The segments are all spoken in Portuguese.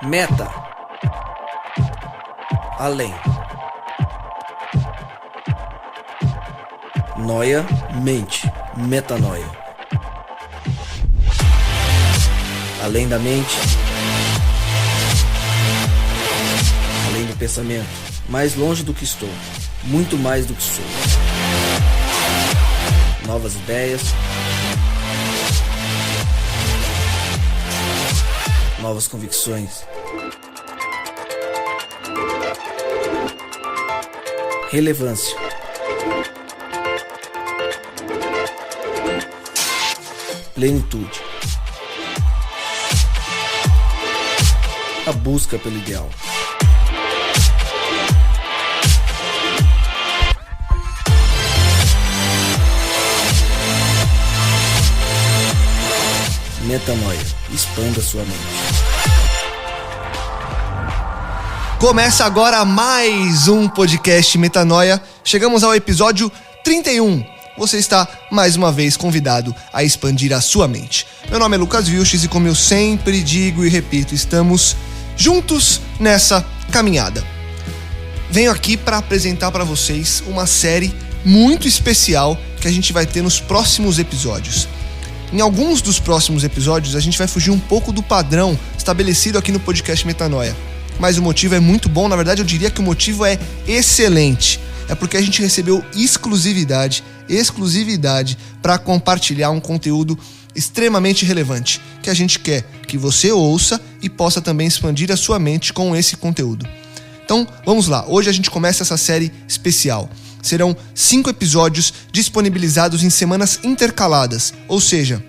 Meta. Além. Noia, mente. Metanoia. Além da mente. Além do pensamento. Mais longe do que estou. Muito mais do que sou. Novas ideias. Novas convicções. Relevância. Plenitude. A busca pelo ideal. Metanoia. Expanda sua mente. Começa agora mais um podcast Metanoia. Chegamos ao episódio 31. Você está mais uma vez convidado a expandir a sua mente. Meu nome é Lucas Vilches e, como eu sempre digo e repito, estamos juntos nessa caminhada. Venho aqui para apresentar para vocês uma série muito especial que a gente vai ter nos próximos episódios. Em alguns dos próximos episódios, a gente vai fugir um pouco do padrão estabelecido aqui no podcast Metanoia. Mas o motivo é muito bom, na verdade eu diria que o motivo é excelente. É porque a gente recebeu exclusividade para compartilhar um conteúdo extremamente relevante, que a gente quer que você ouça e possa também expandir a sua mente com esse conteúdo. Então, vamos lá. Hoje a gente começa essa série especial. Serão 5 episódios disponibilizados em semanas intercaladas, ou seja,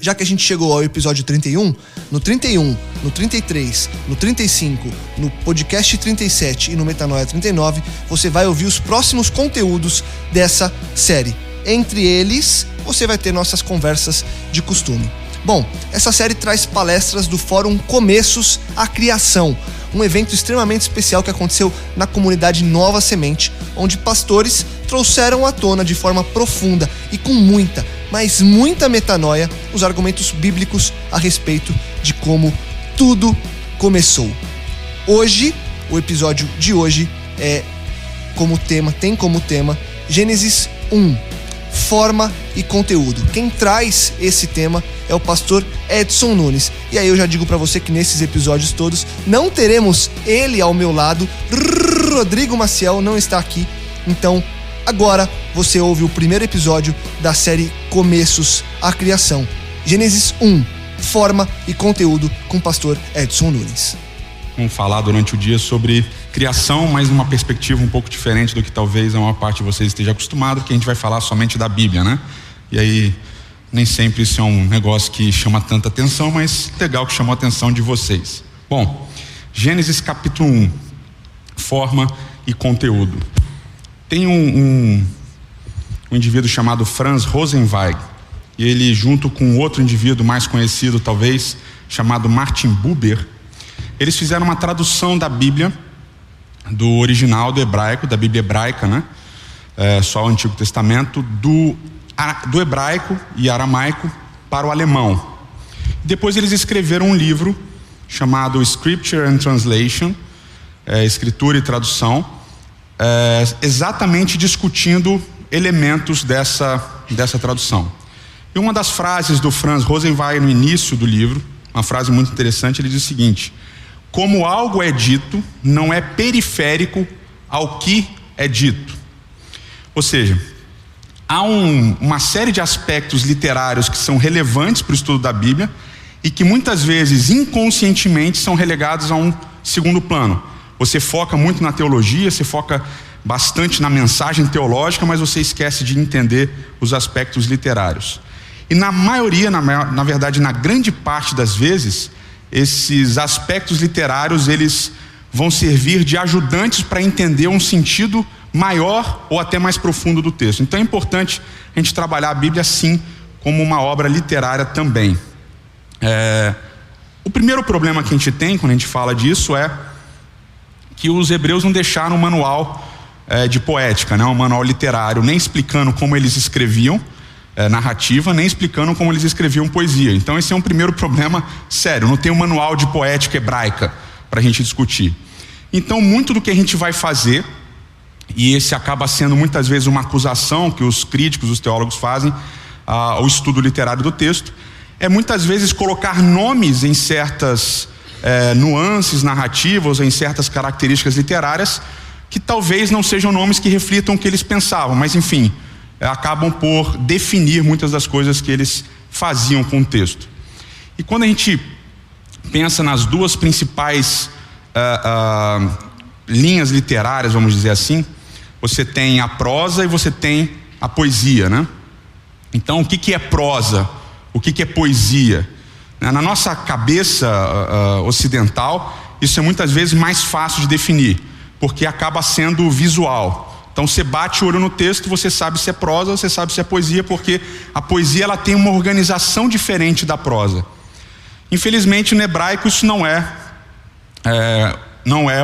já que a gente chegou ao episódio 31, no 31, no 33, no 35, no podcast 37 e no Metanoia 39, você vai ouvir os próximos conteúdos dessa série. Entre eles, você vai ter nossas conversas de costume. Bom, essa série traz palestras do Fórum Começos à Criação, um evento extremamente especial que aconteceu na comunidade Nova Semente, onde pastores trouxeram à tona de forma profunda e com muita, mas muita metanoia, os argumentos bíblicos a respeito de como tudo começou. Hoje, o episódio de hoje tem como tema Gênesis 1, forma e conteúdo. Quem traz esse tema é o pastor Edson Nunes. E aí eu já digo pra você que nesses episódios todos não teremos ele ao meu lado. Rodrigo Maciel não está aqui. Então, agora você ouve o primeiro episódio da série Começos à Criação. Gênesis 1, forma e conteúdo, com o pastor Edson Nunes. Vamos falar durante o dia sobre criação, mas numa perspectiva um pouco diferente do que talvez a maior parte de vocês esteja acostumado, porque a gente vai falar somente da Bíblia, né? E aí, nem sempre isso é um negócio que chama tanta atenção, mas legal que chamou a atenção de vocês. Bom, Gênesis capítulo 1, forma e conteúdo. Tem um indivíduo chamado Franz Rosenzweig, e ele, junto com outro indivíduo mais conhecido talvez, chamado Martin Buber, eles fizeram uma tradução da Bíblia, do original do hebraico, da Bíblia hebraica, né? Só o Antigo Testamento, do hebraico e aramaico para o alemão. Depois eles escreveram um livro chamado Scripture and Translation, escritura e tradução, exatamente discutindo elementos dessa tradução. E uma das frases do Franz Rosenzweig no início do livro, uma frase muito interessante, ele diz o seguinte: como algo é dito, não é periférico ao que é dito. Ou seja, há uma série de aspectos literários que são relevantes para o estudo da Bíblia e que muitas vezes inconscientemente são relegados a um segundo plano. Você foca muito na teologia, você foca bastante na mensagem teológica, mas você esquece de entender os aspectos literários. E na maioria, na verdade, na grande parte das vezes, esses aspectos literários, eles vão servir de ajudantes para entender um sentido maior ou até mais profundo do texto. Então é importante a gente trabalhar a Bíblia assim, como uma obra literária também. O primeiro problema que a gente tem quando a gente fala disso é que os hebreus não deixaram um manual de poética, né? Um manual literário, nem explicando como eles escreviam, narrativa, nem explicando como eles escreviam poesia. Então esse é um primeiro problema sério. Não tem um manual de poética hebraica para a gente discutir. Então muito do que a gente vai fazer, e esse acaba sendo muitas vezes uma acusação que os críticos, os teólogos fazem ao estudo literário do texto, é muitas vezes colocar nomes em certas nuances narrativas ou em certas características literárias que talvez não sejam nomes que reflitam o que eles pensavam, mas enfim, acabam por definir muitas das coisas que eles faziam com o texto. E quando a gente pensa nas duas principais linhas literárias, vamos dizer assim, você tem a prosa e você tem a poesia, né? Então, o que é prosa? O que é poesia? Na nossa cabeça ocidental, isso é muitas vezes mais fácil de definir, porque acaba sendo visual. Então você bate o olho no texto, você sabe se é prosa, você sabe se é poesia, porque a poesia ela tem uma organização diferente da prosa. Infelizmente no hebraico isso não é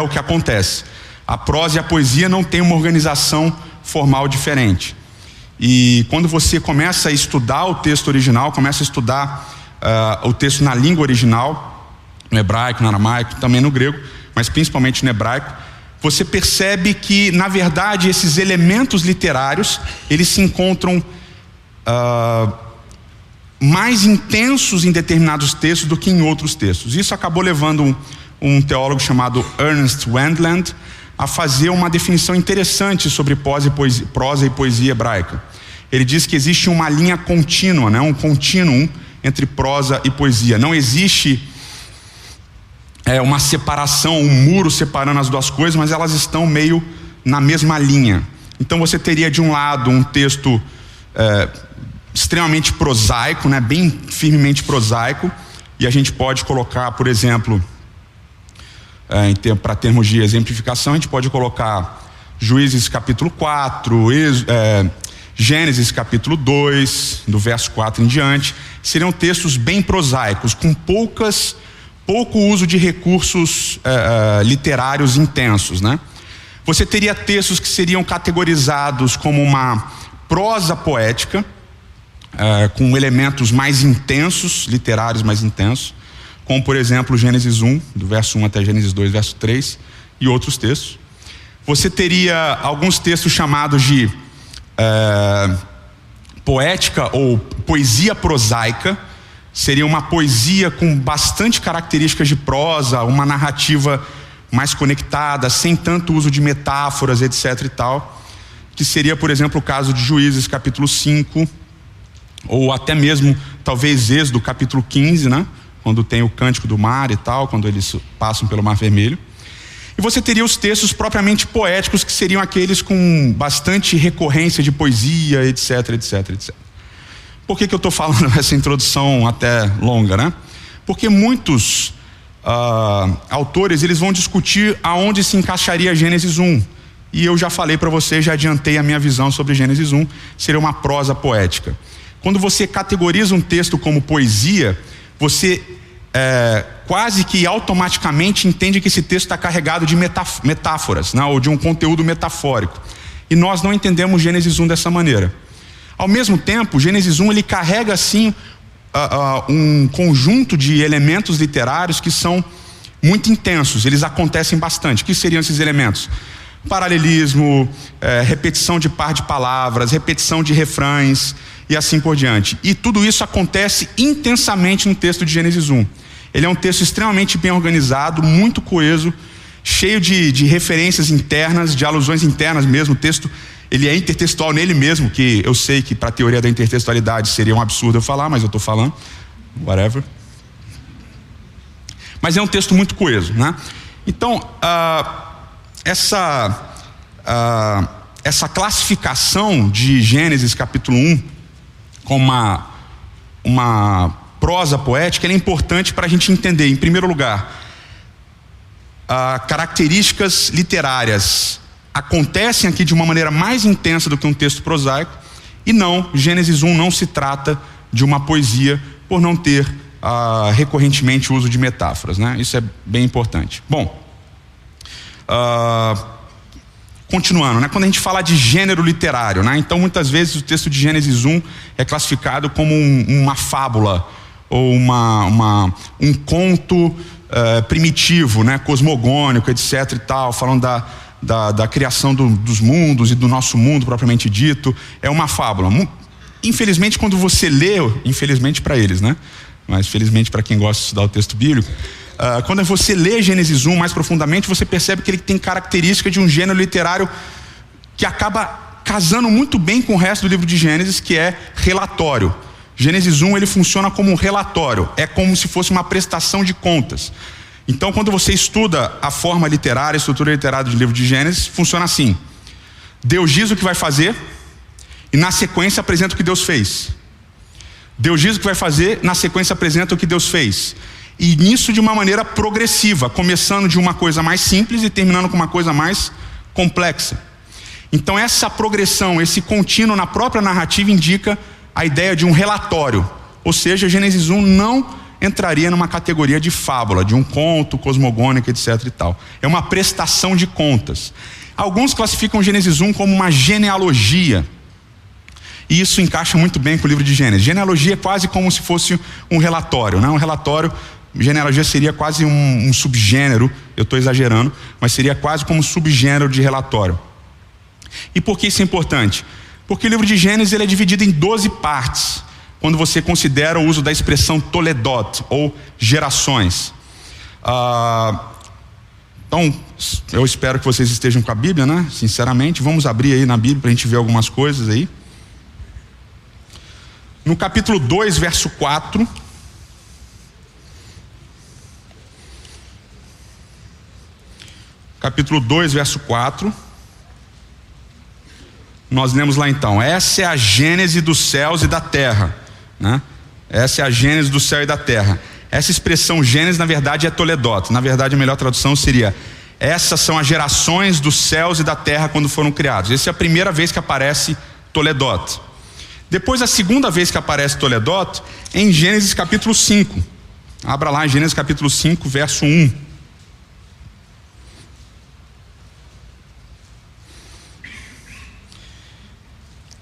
o que acontece. A prosa e a poesia não têm uma organização formal diferente. E quando você começa a estudar o texto original, começa a estudar o texto na língua original, no hebraico, no aramaico, também no grego, mas principalmente no hebraico, você percebe que, na verdade, esses elementos literários, eles se encontram mais intensos em determinados textos do que em outros textos. Isso acabou levando um teólogo chamado Ernest Wendland a fazer uma definição interessante sobre prosa e poesia hebraica. Ele diz que existe uma linha contínua, né, um contínuo entre prosa e poesia. Não existe uma separação, um muro separando as duas coisas, mas elas estão meio na mesma linha. Então você teria de um lado um texto extremamente prosaico, né, bem firmemente prosaico, e a gente pode colocar, por exemplo, para termos de exemplificação, a gente pode colocar Juízes capítulo 4, Gênesis capítulo 2, do verso 4 em diante. Seriam textos bem prosaicos, com pouco uso de recursos literários intensos, né? Você teria textos que seriam categorizados como uma prosa poética, com elementos mais intensos, literários mais intensos, como por exemplo Gênesis 1, do verso 1 até Gênesis 2, verso 3, e outros textos. Você teria alguns textos chamados de poética ou poesia prosaica. Seria uma poesia com bastante características de prosa, uma narrativa mais conectada, sem tanto uso de metáforas, etc e tal, que seria, por exemplo, o caso de Juízes capítulo 5, ou até mesmo, talvez, Êxodo capítulo 15, né? Quando tem o cântico do mar e tal, quando eles passam pelo Mar Vermelho. E você teria os textos propriamente poéticos, que seriam aqueles com bastante recorrência de poesia, etc, etc, etc. Por que eu estou falando essa introdução até longa, né? Porque muitos autores, eles vão discutir aonde se encaixaria Gênesis 1. E eu já falei para você, já adiantei a minha visão sobre Gênesis 1, seria uma prosa poética. Quando você categoriza um texto como poesia, você quase que automaticamente entende que esse texto está carregado de metáforas, né? Ou de um conteúdo metafórico. E nós não entendemos Gênesis 1 dessa maneira. Ao mesmo tempo, Gênesis 1 ele carrega assim um conjunto de elementos literários que são muito intensos, eles acontecem bastante. O que seriam esses elementos? Paralelismo, repetição de par de palavras, repetição de refrães e assim por diante. E tudo isso acontece intensamente no texto de Gênesis 1. Ele é um texto extremamente bem organizado, muito coeso, cheio de referências internas, de alusões internas mesmo. O texto ele é intertextual nele mesmo, que eu sei que para a teoria da intertextualidade seria um absurdo eu falar, mas eu estou falando, whatever. Mas é um texto muito coeso, né? Então, essa classificação de Gênesis capítulo 1 como uma prosa poética, ela é importante para a gente entender, em primeiro lugar, características literárias acontecem aqui de uma maneira mais intensa do que um texto prosaico, e não, Gênesis 1 não se trata de uma poesia por não ter recorrentemente o uso de metáforas, né? Isso é bem importante. Bom, continuando, né? Quando a gente fala de gênero literário, né? Então muitas vezes o texto de Gênesis 1 é classificado como uma fábula ou um conto primitivo, né? Cosmogônico, etc e tal, falando da criação dos mundos e do nosso mundo propriamente dito. É uma fábula. Infelizmente, quando você lê, infelizmente para eles, né? Mas felizmente para quem gosta de estudar o texto bíblico, quando você lê Gênesis 1 mais profundamente, você percebe que ele tem característica de um gênero literário que acaba casando muito bem com o resto do livro de Gênesis, que é relatório. Gênesis 1 ele funciona como um relatório, é como se fosse uma prestação de contas. Então, quando você estuda a forma literária, a estrutura literária do livro de Gênesis, funciona assim: Deus diz o que vai fazer e na sequência apresenta o que Deus fez. Deus diz o que vai fazer, na sequência apresenta o que Deus fez. E nisso de uma maneira progressiva, começando de uma coisa mais simples e terminando com uma coisa mais complexa. Então essa progressão, esse contínuo na própria narrativa indica a ideia de um relatório. Ou seja, Gênesis 1 não entraria numa categoria de fábula, de um conto cosmogônico, etc e tal. É uma prestação de contas. Alguns classificam Gênesis 1 como uma genealogia. E isso encaixa muito bem com o livro de Gênesis. Genealogia é quase como se fosse um relatório, né? Um relatório, genealogia seria quase um subgênero, eu estou exagerando, mas seria quase como um subgênero de relatório. E por que isso é importante? Porque o livro de Gênesis ele é dividido em 12 partes, quando você considera o uso da expressão toledot, ou gerações. Então, eu espero que vocês estejam com a Bíblia, né? Sinceramente, vamos abrir aí na Bíblia para a gente ver algumas coisas aí. No capítulo 2, verso 4. Capítulo 2, verso 4. Nós lemos lá então: essa é a gênese dos céus e da terra, né? Essa é a gênese do céu e da terra. Essa expressão gênese na verdade é toledot. Na verdade a melhor tradução seria: essas são as gerações dos céus e da terra quando foram criados. Essa é a primeira vez que aparece toledot. Depois a segunda vez que aparece toledot é em Gênesis capítulo 5. Abra lá em Gênesis capítulo 5, verso 1.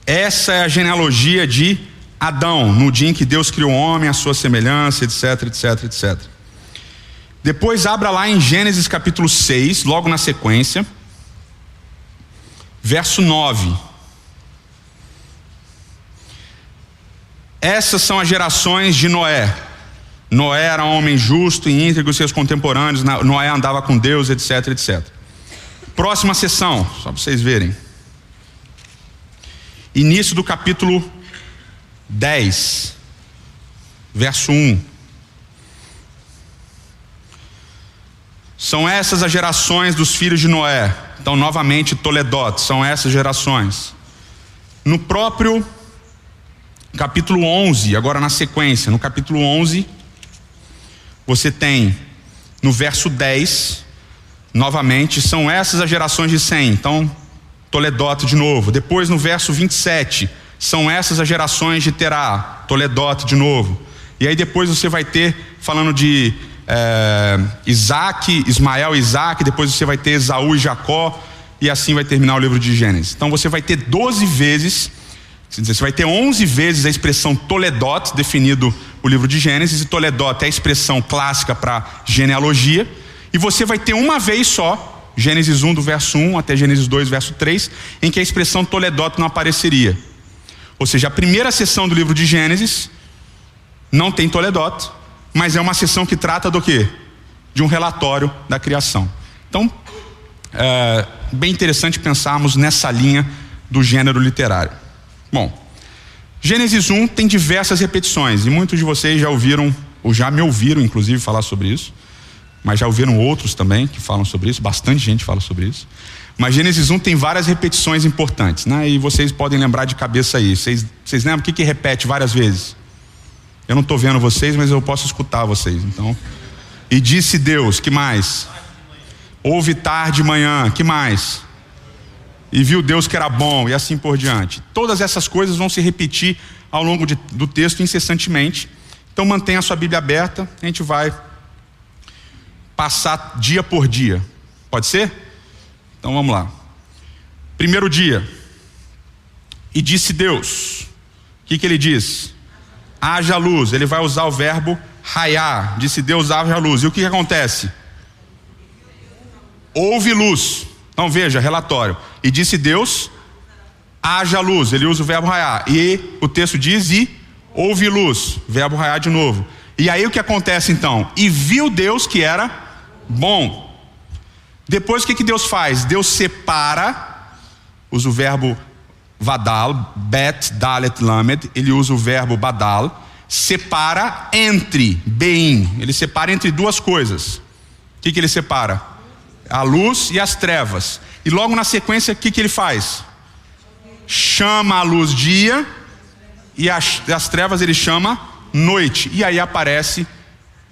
Essa é a genealogia de Adão, no dia em que Deus criou o homem à sua semelhança, etc, etc, etc. Depois abra lá em Gênesis capítulo 6, logo na sequência, verso 9. Essas são as gerações de Noé. Noé era um homem justo e íntegro, seus contemporâneos, Noé andava com Deus, etc, etc. Próxima sessão, só para vocês verem. Início do capítulo 10, verso 1. São essas as gerações dos filhos de Noé. Então, novamente, toledot, são essas gerações. No próprio capítulo 11, agora na sequência, no capítulo 11, você tem no verso 10, novamente, são essas as gerações de Sem. Então, toledot de novo. Depois no verso 27, são essas as gerações de Terá, toledot de novo. E aí depois você vai ter, falando de Isaac, Ismael e Isaac, depois você vai ter Esaú e Jacó, e assim vai terminar o livro de Gênesis. Então você vai ter 12 vezes, você vai ter 11 vezes a expressão toledot, definido o livro de Gênesis, e toledot é a expressão clássica para genealogia, e você vai ter uma vez só, Gênesis 1 do verso 1 até Gênesis 2 verso 3, em que a expressão toledot não apareceria. Ou seja, a primeira seção do livro de Gênesis não tem toledot, mas é uma seção que trata do quê? De um relatório da criação. Então, bem interessante pensarmos nessa linha do gênero literário. Bom, Gênesis 1 tem diversas repetições, e muitos de vocês já ouviram, ou já me ouviram inclusive falar sobre isso, mas já ouviram outros também que falam sobre isso, bastante gente fala sobre isso. Mas Gênesis 1 tem várias repetições importantes, né? E vocês podem lembrar de cabeça aí. Vocês lembram o que repete várias vezes? Eu não estou vendo vocês, mas eu posso escutar vocês. Então, e disse Deus, que mais? Houve tarde e manhã, que mais? E viu Deus que era bom, e assim por diante. Todas essas coisas vão se repetir ao longo do texto incessantemente. Então mantenha a sua Bíblia aberta, a gente vai passar dia por dia. Pode ser? Então vamos lá. Primeiro dia. E disse Deus. O que ele diz? Haja luz. Ele vai usar o verbo raiar. Disse Deus, haja luz. E o que acontece? Houve luz. Então veja, relatório. E disse Deus, haja luz. Ele usa o verbo raiar. E o texto diz, e houve luz. Verbo raiar de novo. E aí o que acontece então? E viu Deus que era bom. Depois o que Deus faz? Deus separa, usa o verbo vadal, bet, dalet, lamed. Ele usa o verbo badal. Separa entre, bein. Ele separa entre duas coisas. O que ele separa? A luz e as trevas. E logo na sequência, o que ele faz? Chama a luz dia e as trevas ele chama noite. E aí aparece,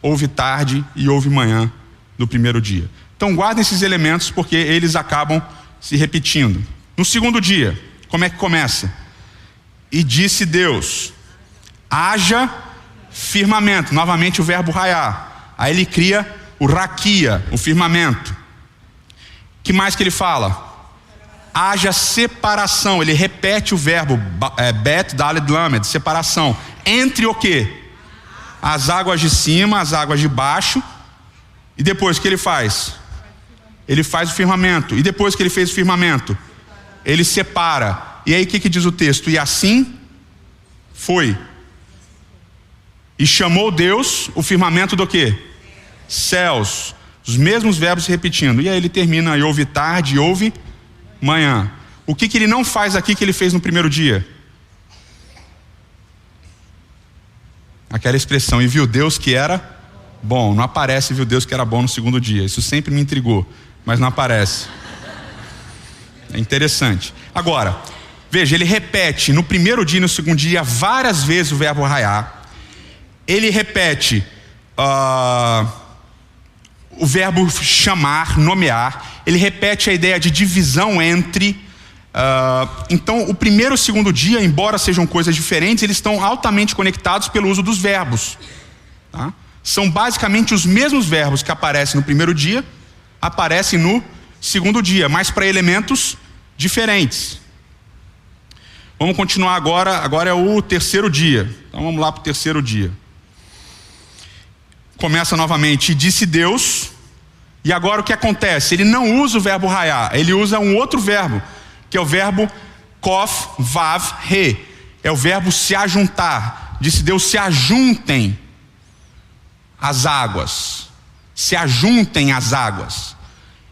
houve tarde e houve manhã do primeiro dia. Então guardem esses elementos porque eles acabam se repetindo. No segundo dia, como é que começa? E disse Deus, haja firmamento. Novamente o verbo raiar. Aí ele cria o raquia, o firmamento. Que mais que ele fala? Haja separação. Ele repete o verbo bet, dalet, lamed, separação. Entre o quê? As águas de cima, as águas de baixo. E depois o que ele faz? Ele faz o firmamento. E depois que ele fez o firmamento, ele separa. E aí o que diz o texto? E assim foi. E chamou Deus o firmamento do quê? Céus. Os mesmos verbos se repetindo. E aí ele termina, e houve tarde, e houve manhã. O que ele não faz aqui que ele fez no primeiro dia? Aquela expressão, e viu Deus que era bom. Não aparece viu Deus que era bom no segundo dia. Isso sempre me intrigou, mas não aparece. É interessante. Agora, veja, ele repete no primeiro dia e no segundo dia várias vezes o verbo raiar. Ele repete o verbo chamar, nomear. Ele repete a ideia de divisão entre. Então o primeiro e o segundo dia, embora sejam coisas diferentes, eles estão altamente conectados pelo uso dos verbos, tá? São basicamente os mesmos verbos que aparecem no primeiro dia, aparecem no segundo dia, mas para elementos diferentes. Vamos continuar agora é o terceiro dia. Então vamos lá para o terceiro dia. Começa novamente, e disse Deus. E agora o que acontece? Ele não usa o verbo raiar, ele usa um outro verbo, que é o verbo kof, vav, re. É o verbo se ajuntar. Disse Deus, se ajuntem as águas. Se ajuntem as águas.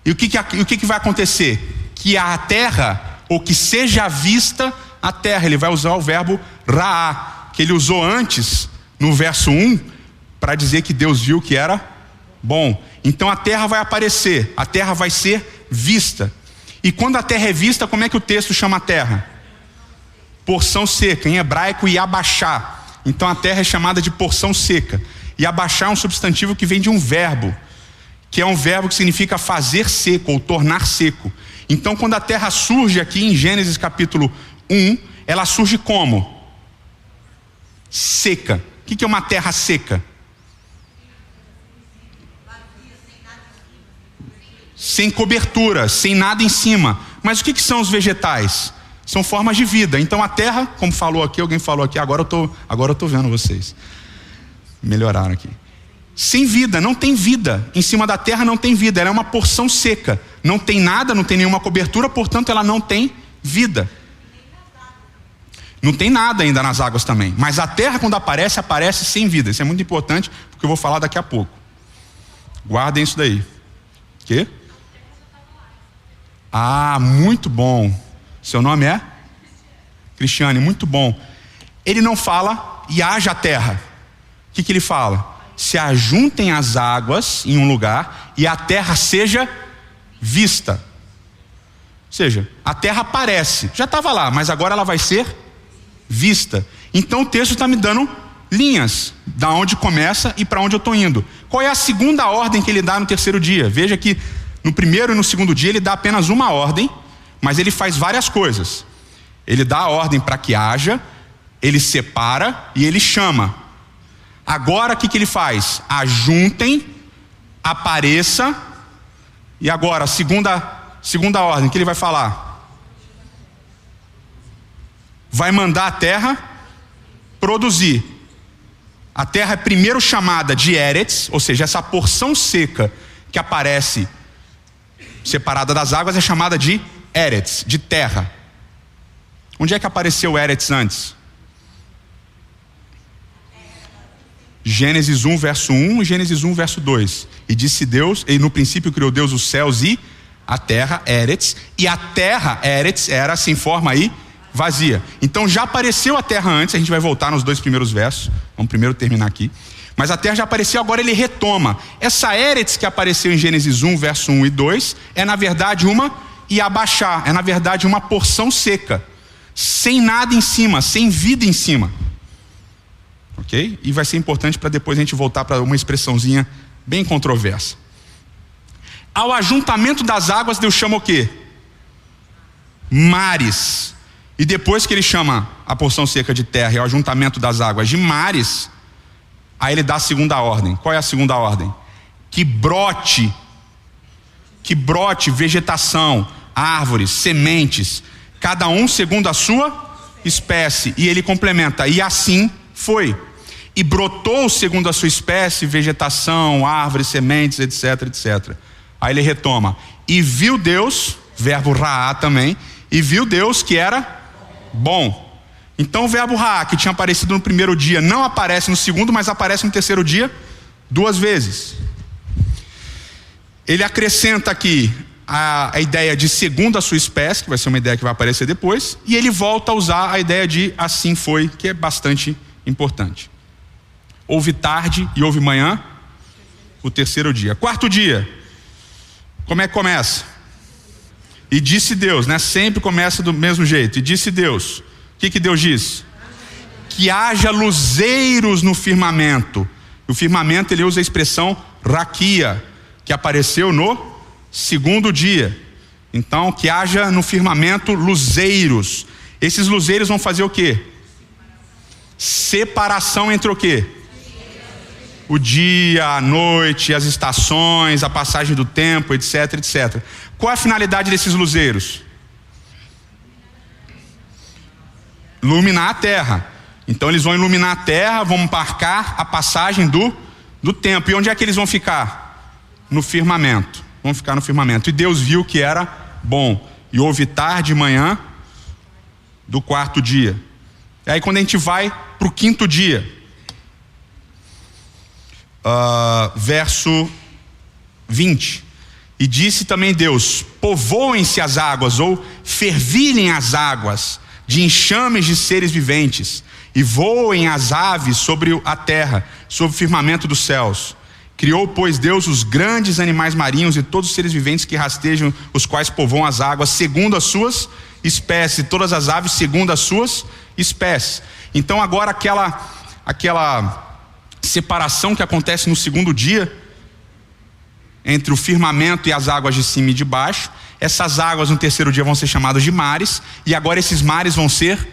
E o que vai acontecer? Que a terra, ou que seja vista a terra. Ele vai usar o verbo raá, que ele usou antes, no verso 1, para dizer que Deus viu que era bom. Então a terra vai aparecer, a terra vai ser vista. E quando a terra é vista, como é que o texto chama a terra? Porção seca, em hebraico yabashá. Então a terra é chamada de porção seca. Yabashá é um substantivo que vem de um verbo, que é um verbo que significa fazer seco ou tornar seco. Então quando a terra surge aqui em Gênesis capítulo 1, ela surge como? Seca. O que é uma terra seca? Sem cobertura, sem nada em cima. Mas o que são os vegetais? São formas de vida. Então a terra, como falou aqui, alguém falou aqui, agora eu tô vendo vocês. Melhoraram aqui. Sem vida, não tem vida. Em cima da terra não tem vida, ela é uma porção seca. Não tem nada, não tem nenhuma cobertura, portanto ela não tem vida. Não tem nada ainda nas águas também. Mas a terra quando aparece sem vida. Isso é muito importante, porque eu vou falar daqui a pouco. Guardem isso daí. Quê? Ah, muito bom. Seu nome é? Cristiane, muito bom. Ele não fala e haja a terra. O que ele fala? Se ajuntem as águas em um lugar e a terra seja vista. Ou seja, a terra aparece. Já estava lá, mas agora ela vai ser vista. Então o texto está me dando linhas, da onde começa e para onde eu estou indo. Qual é a segunda ordem que ele dá no terceiro dia? Veja que no primeiro e no segundo dia ele dá apenas uma ordem, mas ele faz várias coisas. Ele dá a ordem para que haja, ele separa e ele chama. Agora o que ele faz? Ajuntem, apareça. E agora, segunda ordem, o que ele vai falar? vai mandar a terra produzir. A terra é primeiro chamada de Eretz, ou seja, essa porção seca que aparece separada das águas é chamada de Eretz, de terra. Onde é que apareceu Eretz antes? Gênesis 1, verso 1 e Gênesis 1, verso 2. E disse Deus, e no princípio criou Deus os céus e a terra, Eretz, e a terra, Eretz, era assim, forma aí, vazia. Então já apareceu a terra antes, a gente vai voltar nos 2 primeiros versos, vamos primeiro terminar aqui. Mas a terra já apareceu, agora ele retoma. Essa Eretz que apareceu em Gênesis 1, verso 1 e 2, é na verdade uma Iabachá, é na verdade uma porção seca, sem nada em cima, sem vida em cima. Ok? E vai ser importante para depois a gente voltar para uma expressãozinha bem controversa. Ao ajuntamento das águas, Deus chama o quê? Mares. E depois que ele chama a porção seca de terra e o ajuntamento das águas de mares, aí ele dá a segunda ordem. Qual é a segunda ordem? Que brote vegetação, árvores, sementes, cada um segundo a sua espécie. E ele complementa, e assim foi. E brotou segundo a sua espécie, vegetação, árvores, sementes, etc, etc. Aí ele retoma, e viu Deus, verbo raá também, e viu Deus que era bom. Então o verbo raá, que tinha aparecido no primeiro dia, não aparece no segundo, mas aparece no terceiro dia 2 vezes. Ele acrescenta aqui a ideia de segundo a sua espécie, que vai ser uma ideia que vai aparecer depois, e ele volta a usar a ideia de assim foi, que é bastante importante. Houve tarde e houve manhã, o terceiro dia. 4º dia, como é que começa? E disse Deus, né? Sempre começa do mesmo jeito. E disse Deus, o que Deus disse? Que haja luzeiros no firmamento. O firmamento, ele usa a expressão raquia, que apareceu no 2º dia. Então, que haja no firmamento luzeiros. Esses luzeiros vão fazer o quê? Separação entre o quê? O dia, a noite, as estações, a passagem do tempo, etc, etc. Qual é a finalidade desses luzeiros? Iluminar a terra. Então eles vão iluminar a terra, vão marcar a passagem do tempo. E onde é que eles vão ficar? No firmamento. Vão ficar no firmamento. E Deus viu que era bom. E houve tarde e manhã do 4º dia. E aí quando a gente vai para o 5º dia, verso 20. E disse também Deus, povoem-se as águas, ou fervilhem as águas, de enxames de seres viventes, e voem as aves sobre a terra, sobre o firmamento dos céus. Criou, pois, Deus os grandes animais marinhos e todos os seres viventes que rastejam, os quais povoam as águas, segundo as suas espécies, todas as aves segundo as suas espécies. Então agora aquela separação que acontece no 2º dia, entre o firmamento e as águas de cima e de baixo, essas águas no 3º dia vão ser chamadas de mares, e agora esses mares vão ser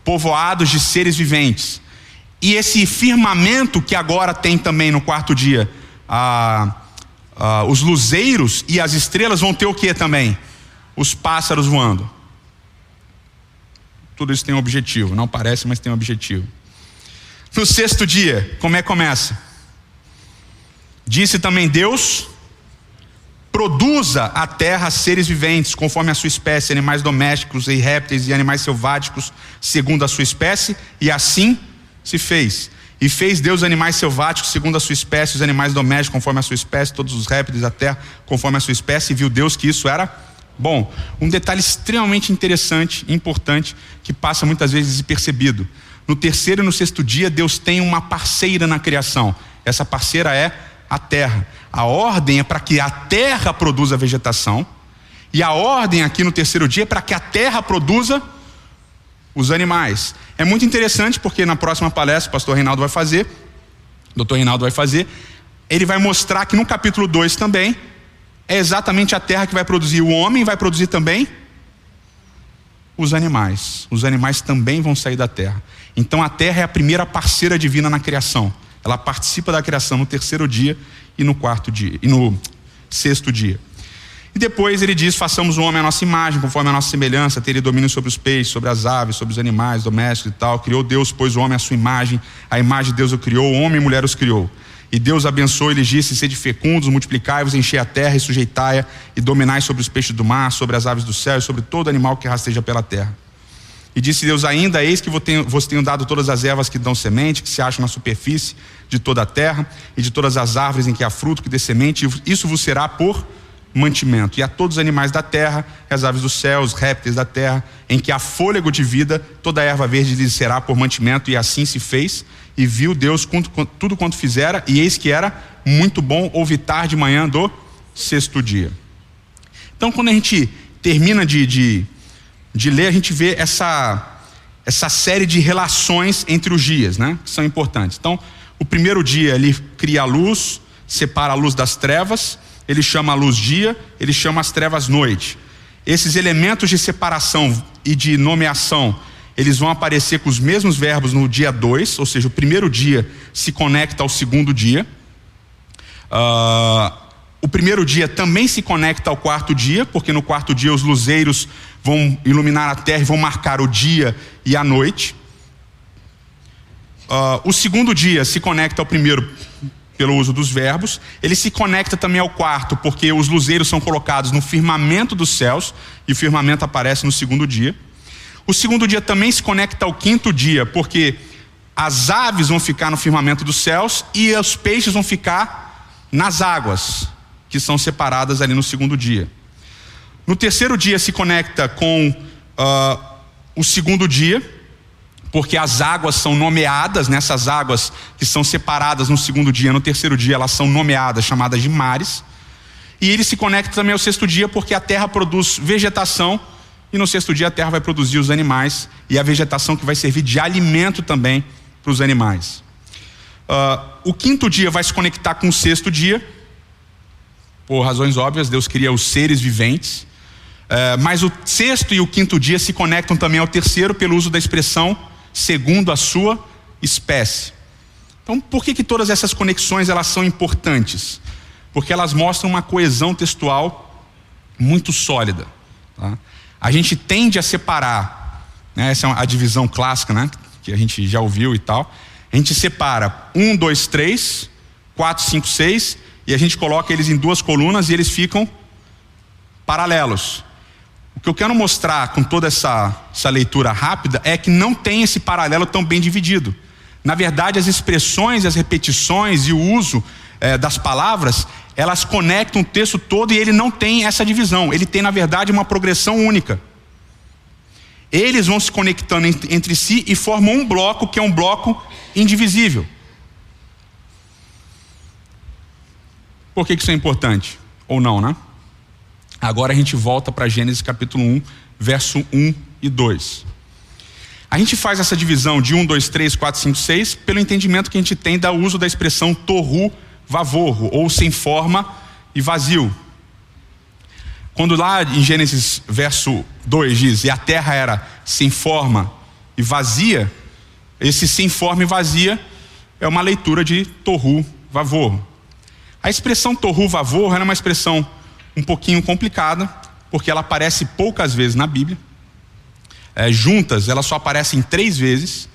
povoados de seres viventes. E esse firmamento que agora tem também no 4º dia, os luzeiros e as estrelas vão ter o que também? Os pássaros voando. Tudo isso tem um objetivo, não parece, mas tem um objetivo. No 6º dia, como é que começa? Disse também Deus, produza a terra seres viventes, conforme a sua espécie, animais domésticos e répteis e animais selváticos, segundo a sua espécie, e assim se fez. E fez Deus animais selváticos, segundo a sua espécie, os animais domésticos, conforme a sua espécie, todos os répteis da terra, conforme a sua espécie, e viu Deus que isso era bom. Um detalhe extremamente interessante e importante, que passa muitas vezes despercebido. No 3º e no 6º dia, Deus tem uma parceira na criação. Essa parceira é a terra. A ordem é para que a terra produza vegetação, e a ordem aqui no 3º dia é para que a terra produza os animais. É muito interessante porque na próxima palestra o pastor Reinaldo vai fazer, o Dr. Reinaldo vai fazer, ele vai mostrar que no capítulo 2 também, é exatamente a terra que vai produzir o homem, vai produzir também os animais. Os animais também vão sair da terra. Então a terra é a primeira parceira divina na criação. Ela participa da criação no 3º dia e no 4º dia, e no 6º dia. E depois ele diz: façamos o homem à nossa imagem, conforme a nossa semelhança, ter ele domínio sobre os peixes, sobre as aves, sobre os animais domésticos e tal. Criou Deus, pois, o homem à sua imagem, a imagem de Deus o criou, homem e mulher os criou. E Deus abençoou e lhes disse: sede fecundos, multiplicai-vos, enchei a terra e sujeitai-a, e dominai sobre os peixes do mar, sobre as aves do céu e sobre todo animal que rasteja pela terra. E disse Deus ainda: eis que vos tenho dado todas as ervas que dão semente, que se acham na superfície de toda a terra, e de todas as árvores em que há fruto que dê semente, isso vos será por mantimento. E a todos os animais da terra, as aves do céu, os répteis da terra, em que há fôlego de vida, toda a erva verde lhes será por mantimento. E assim se fez. E viu Deus tudo quanto fizera, e eis que era muito bom. Houve tarde de manhã do sexto dia. Então, quando a gente termina de ler, a gente vê essa série de relações entre os dias, né, que são importantes. Então, o primeiro dia ele cria a luz, separa a luz das trevas, ele chama a luz dia, ele chama as trevas noite. Esses elementos de separação e de nomeação, eles vão aparecer com os mesmos verbos no dia 2, ou seja, o primeiro dia se conecta ao segundo dia. O primeiro dia também se conecta ao quarto dia, porque no quarto dia os luzeiros vão iluminar a terra e vão marcar o dia e a noite. O segundo dia se conecta ao primeiro pelo uso dos verbos. Ele se conecta também ao quarto, porque os luzeiros são colocados no firmamento dos céus, e o firmamento aparece no segundo dia. O segundo dia também se conecta ao quinto dia, porque as aves vão ficar no firmamento dos céus e os peixes vão ficar nas águas, que são separadas ali no segundo dia. No terceiro dia se conecta com o segundo dia, porque as águas são nomeadas, nessas águas que são separadas no segundo dia, no terceiro dia elas são nomeadas, chamadas de mares. E ele se conecta também ao sexto dia, porque a terra produz vegetação, e no sexto dia a terra vai produzir os animais, e a vegetação que vai servir de alimento também para os animais. O quinto dia vai se conectar com o sexto dia, por razões óbvias, Deus cria os seres viventes, mas o sexto e o quinto dia se conectam também ao terceiro pelo uso da expressão segundo a sua espécie. Então, por que todas essas conexões elas são importantes? Porque elas mostram uma coesão textual muito sólida, tá? A gente tende a separar, né, essa é a divisão clássica, né, que a gente já ouviu e tal. A gente separa 1, 2, 3, 4, 5, 6, e a gente coloca eles em duas colunas e eles ficam paralelos. O que eu quero mostrar com toda essa leitura rápida é que não tem esse paralelo tão bem dividido. Na verdade, as expressões, as repetições e o uso das palavras, elas conectam o texto todo e ele não tem essa divisão. Ele tem, na verdade, uma progressão única. Eles vão se conectando entre si e formam um bloco que é um bloco indivisível. Por que isso é importante? Ou não, né? Agora a gente volta para Gênesis capítulo 1, verso 1 e 2. A gente faz essa divisão de 1, 2, 3, 4, 5, 6 pelo entendimento que a gente tem do uso da expressão tohu vavorro, ou sem forma e vazio. Quando lá em Gênesis verso 2 diz: e a terra era sem forma e vazia, esse sem forma e vazia é uma leitura de tohu vavorro. A expressão tohu vavorro é uma expressão um pouquinho complicada, porque ela aparece poucas vezes na Bíblia. Juntas, ela só aparecem 3 vezes,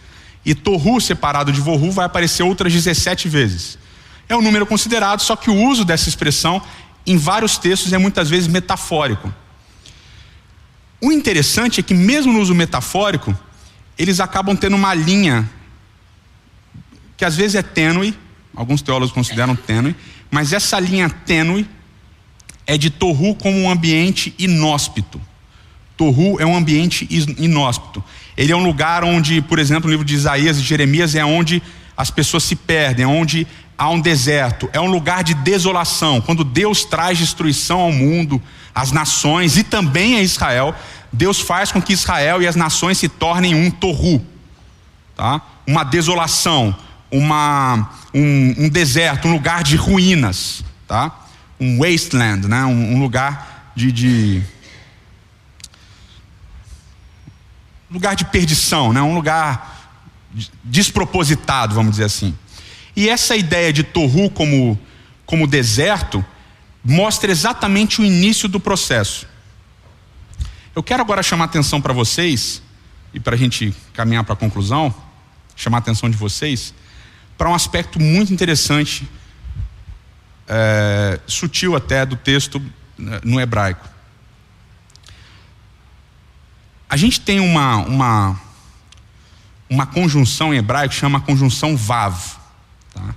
e tohu separado de vorru vai aparecer outras 17 vezes. É um número considerado, só que o uso dessa expressão em vários textos é muitas vezes metafórico. O interessante é que mesmo no uso metafórico, eles acabam tendo uma linha que às vezes é tênue, alguns teólogos consideram tênue, mas essa linha tênue é de tohu como um ambiente inóspito. Tohu é um ambiente inóspito. Ele é um lugar onde, por exemplo, no livro de Isaías e Jeremias, é onde as pessoas se perdem, é onde há um deserto, é um lugar de desolação. Quando Deus traz destruição ao mundo, às nações e também a Israel, Deus faz com que Israel e as nações se tornem um tohu, tá? Uma desolação, um deserto, um lugar de ruínas, tá? Um wasteland, né? Um lugar lugar de perdição, né? Um lugar despropositado, vamos dizer assim. E essa ideia de tohu como deserto mostra exatamente o início do processo. Eu quero agora chamar a atenção para vocês, e para a gente caminhar para a conclusão, chamar a atenção de vocês, para um aspecto muito interessante, sutil até, do texto no hebraico. A gente tem uma conjunção em hebraico que chama conjunção vav. Tá?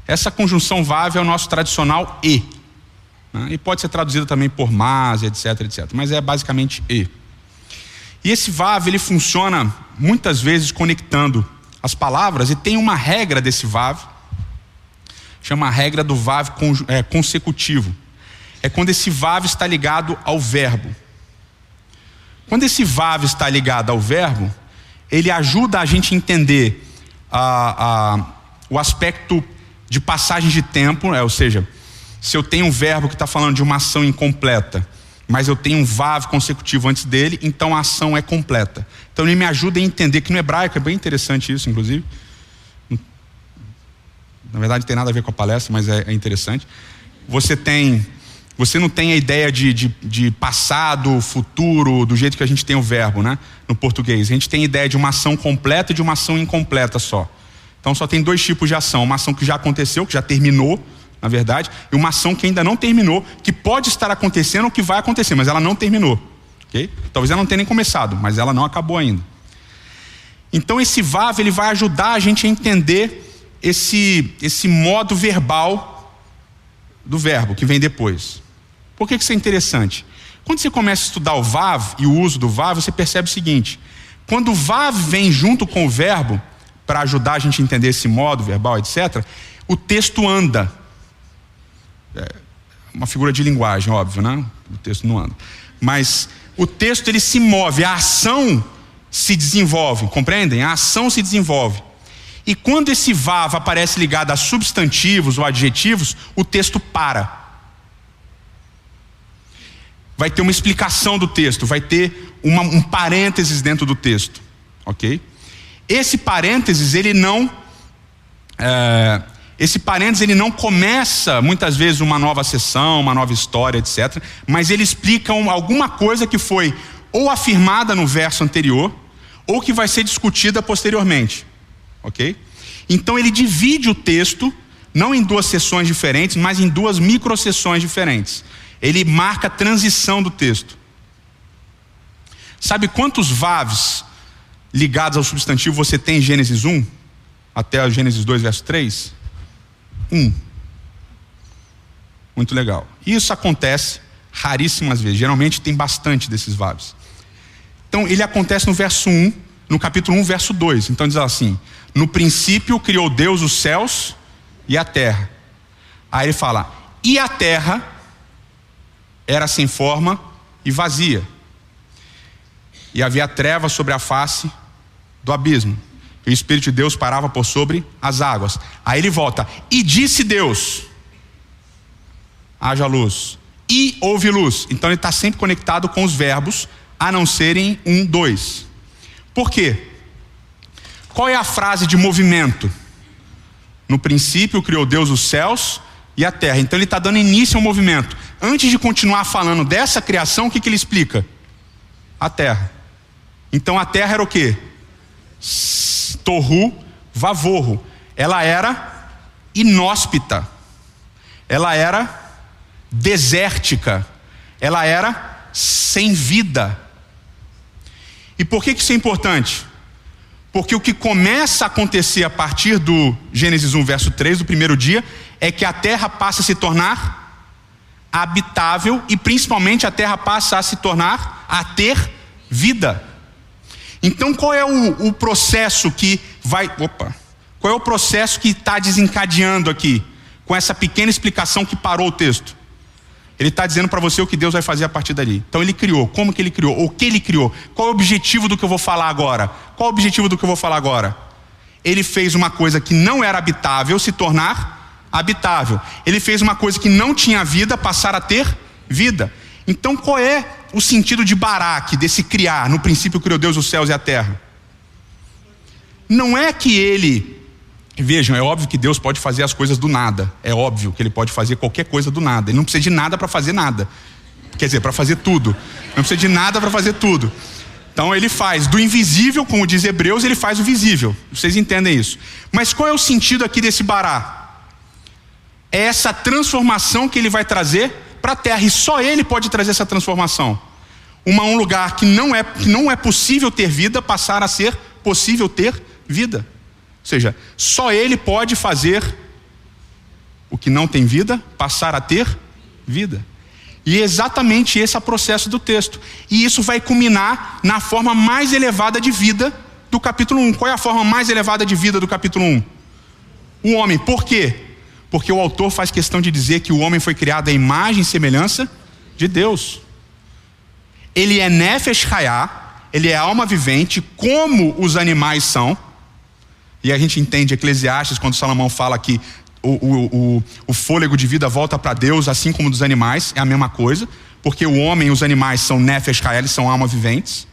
Essa conjunção vav é o nosso tradicional e. Né? E pode ser traduzida também por mas, etc, etc. Mas é basicamente e. E esse vav, ele funciona muitas vezes conectando as palavras, e tem uma regra desse vav, chama a regra do vav consecutivo. É quando esse vav está ligado ao verbo. Quando esse vav está ligado ao verbo, ele ajuda a gente a entender o aspecto de passagem de tempo, ou seja, se eu tenho um verbo que está falando de uma ação incompleta, mas eu tenho um vav consecutivo antes dele, então a ação é completa. Então ele me ajuda a entender que no hebraico, é bem interessante isso, inclusive. Na verdade não tem nada a ver com a palestra, mas é interessante. Você não tem a ideia de passado, futuro, do jeito que a gente tem o verbo, né? No português. A gente tem a ideia de uma ação completa e de uma ação incompleta só. Então só tem dois tipos de ação. Uma ação que já aconteceu, que já terminou, na verdade, e uma ação que ainda não terminou, que pode estar acontecendo ou que vai acontecer, mas ela não terminou. Okay? Talvez ela não tenha nem começado, mas ela não acabou ainda. Então esse vav, ele vai ajudar a gente a entender esse modo verbal do verbo que vem depois. Por que isso é interessante? Quando você começa a estudar o vav e o uso do vav, você percebe o seguinte: quando o vav vem junto com o verbo, para ajudar a gente a entender esse modo verbal, etc., o texto anda. É uma figura de linguagem, óbvio, né? O texto não anda. Mas o texto, ele se move, a ação se desenvolve, compreendem? A ação se desenvolve. E quando esse vav aparece ligado a substantivos ou adjetivos, o texto para. Vai ter uma explicação do texto, vai ter um parênteses dentro do texto, ok? Esse parênteses, ele não começa muitas vezes uma nova sessão, uma nova história, etc. Mas ele explica alguma coisa que foi ou afirmada no verso anterior, ou que vai ser discutida posteriormente, ok? Então ele divide o texto, não em duas sessões diferentes, mas em duas microsessões diferentes. Ele marca a transição do texto. Sabe quantos vavs ligados ao substantivo você tem em Gênesis 1 até Gênesis 2, verso 3? 1. Muito legal. Isso acontece raríssimas vezes. Geralmente tem bastante desses vavs. Então ele acontece no verso 1, no capítulo 1, verso 2. Então diz assim: no princípio criou Deus os céus e a terra. Aí ele fala: e a terra era sem forma e vazia, e havia trevas sobre a face do abismo, e o Espírito de Deus parava por sobre as águas. Aí ele volta: e disse Deus: haja luz, e houve luz. Então ele está sempre conectado com os verbos, a não serem 1, 2. Por quê? Qual é a frase de movimento? No princípio criou Deus os céus e a terra. Então ele está dando início ao movimento. Antes de continuar falando dessa criação, o que ele explica? A terra. Então a terra era o quê? Tohu vavorro. Ela era inóspita, ela era desértica, ela era sem vida. E por que isso é importante? Porque o que começa a acontecer a partir do Gênesis 1, verso 3, do primeiro dia, é que a terra passa a se tornar habitável, e principalmente a terra passa a se tornar, a ter vida. Então qual é o processo que vai... Qual é o processo que está desencadeando aqui, com essa pequena explicação que parou o texto? Ele está dizendo para você o que Deus vai fazer a partir dali. Então ele criou, como que ele criou, o que ele criou, qual é o objetivo do que eu vou falar agora? Qual é o objetivo do que eu vou falar agora? Ele fez uma coisa que não era habitável se tornar habitável. Ele fez uma coisa que não tinha vida passar a ter vida. Então qual é o sentido de Barak, desse criar? No princípio criou Deus os céus e a terra. Não é que ele Vejam, é óbvio que Deus pode fazer as coisas do nada. É óbvio que Ele pode fazer qualquer coisa do nada. Ele não precisa de nada para fazer nada. Quer dizer, para fazer tudo. Não precisa de nada para fazer tudo. Então Ele faz do invisível, como diz Hebreus, Ele faz o visível. Vocês entendem isso. Mas qual é o sentido aqui desse Bará? É essa transformação que Ele vai trazer para a terra. E só Ele pode trazer essa transformação. Um lugar que não é possível ter vida, passar a ser possível ter vida. Ou seja, só Ele pode fazer o que não tem vida, passar a ter vida. E é exatamente esse é o processo do texto. E isso vai culminar na forma mais elevada de vida do capítulo 1. Qual é a forma mais elevada de vida do capítulo 1? O homem. Por quê? Porque o autor faz questão de dizer que o homem foi criado à imagem e semelhança de Deus. Ele é Nefesh Hayah, ele é alma vivente, como os animais são. E a gente entende Eclesiastes quando Salomão fala que o fôlego de vida volta para Deus, assim como dos animais, é a mesma coisa, porque o homem e os animais são Nefesh Hayah, eles são alma viventes.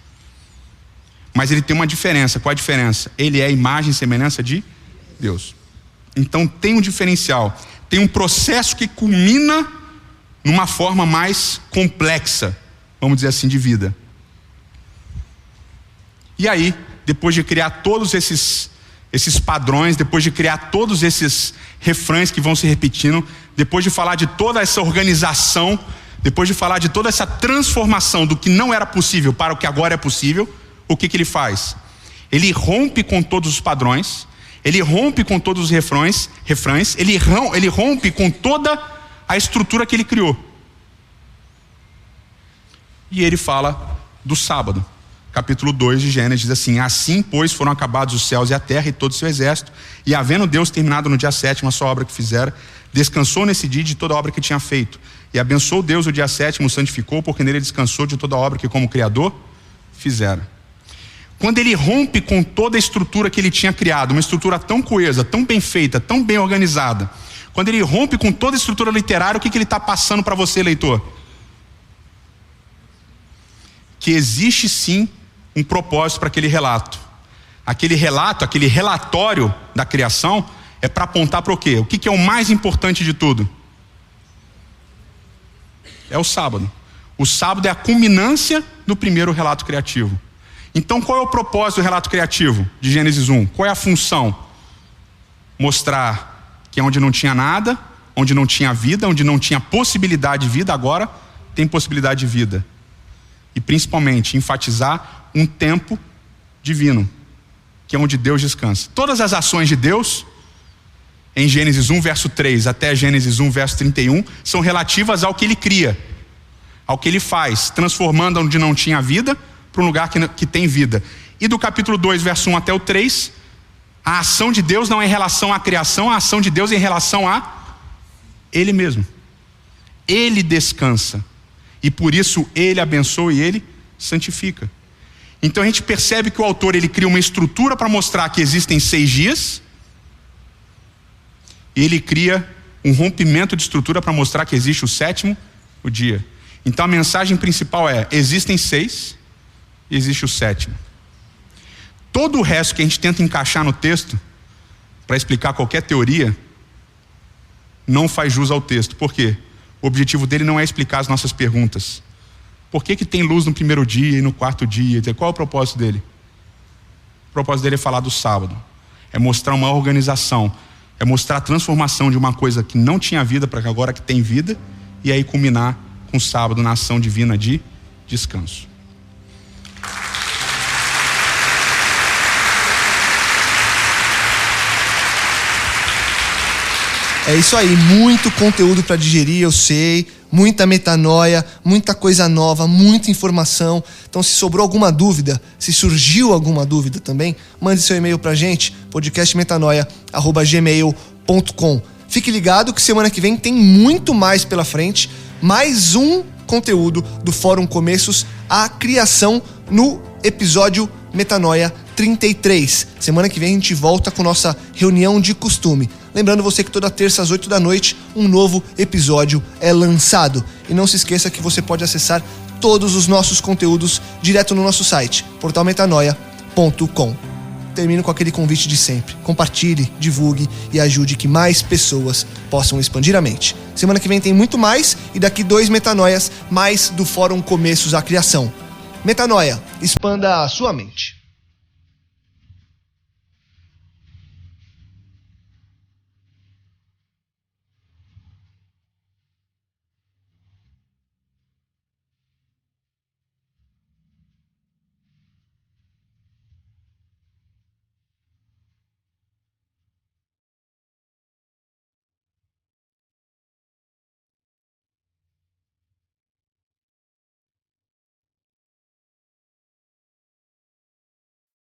Mas ele tem uma diferença. Qual é a diferença? Ele é a imagem e semelhança de Deus. Então tem um diferencial, tem um processo que culmina numa forma mais complexa, vamos dizer assim, de vida. E aí, depois de criar todos esses padrões, depois de criar todos esses refrães que vão se repetindo, depois de falar de toda essa organização, depois de falar de toda essa transformação do que não era possível para o que agora é possível, o que ele faz? Ele rompe com todos os padrões, ele rompe com todos os refrões, ele rompe com toda a estrutura que ele criou. E ele fala do sábado. Capítulo 2 de Gênesis diz assim: assim, pois, foram acabados os céus e a terra e todo o seu exército, e havendo Deus terminado no dia 7º a sua obra que fizera, descansou nesse dia de toda a obra que tinha feito. E abençoou Deus o dia 7º, o santificou, porque nele descansou de toda a obra que como Criador fizera. Quando ele rompe com toda a estrutura que ele tinha criado, uma estrutura tão coesa, tão bem feita, tão bem organizada, quando ele rompe com toda a estrutura literária, o que ele está passando para você, leitor? Que existe sim um propósito para aquele relato. Aquele relatório da criação é para apontar para o quê? O que é o mais importante de tudo? É o sábado. O sábado é a culminância do primeiro relato criativo. Então qual é o propósito do relato criativo de Gênesis 1? Qual é a função? Mostrar que onde não tinha nada, onde não tinha vida, onde não tinha possibilidade de vida, agora tem possibilidade de vida. E principalmente enfatizar um tempo divino, que é onde Deus descansa. Todas as ações de Deus, em Gênesis 1 verso 3 até Gênesis 1 verso 31, são relativas ao que Ele cria, ao que Ele faz, transformando onde não tinha vida para um lugar que tem vida. E do capítulo 2 verso 1 até o 3, a ação de Deus não é em relação à criação, a ação de Deus é em relação a Ele mesmo. Ele descansa. E por isso Ele abençoa e Ele santifica. Então a gente percebe que o autor ele cria uma estrutura para mostrar que existem 6 dias. E ele cria um rompimento de estrutura para mostrar que existe o 7º dia. Então a mensagem principal é: existem 6 e existe o 7º. Todo o resto que a gente tenta encaixar no texto para explicar qualquer teoria não faz jus ao texto. Por quê? O objetivo dele não é explicar as nossas perguntas. Por que tem luz no primeiro dia e no 4º dia? Qual é o propósito dele? O propósito dele é falar do sábado. É mostrar uma organização. É mostrar a transformação de uma coisa que não tinha vida para agora que tem vida. E aí culminar com o sábado na ação divina de descanso. É isso aí, muito conteúdo para digerir, eu sei, muita metanoia, muita coisa nova, muita informação. Então se sobrou alguma dúvida, se surgiu alguma dúvida também, mande seu e-mail pra gente, podcastmetanoia@gmail.com. Fique ligado que semana que vem tem muito mais pela frente, mais um conteúdo do Fórum Começos, a criação, no episódio Metanoia 33. Semana que vem a gente volta com nossa reunião de costume. Lembrando você que toda terça às 8 da noite um novo episódio é lançado. E não se esqueça que você pode acessar todos os nossos conteúdos direto no nosso site, portalmetanoia.com. termino com aquele convite de sempre. Compartilhe, divulgue e ajude que mais pessoas possam expandir a mente. Semana que vem tem muito mais e daqui 2 metanoias mais do Fórum Começos à Criação. Metanoia, expanda a sua mente.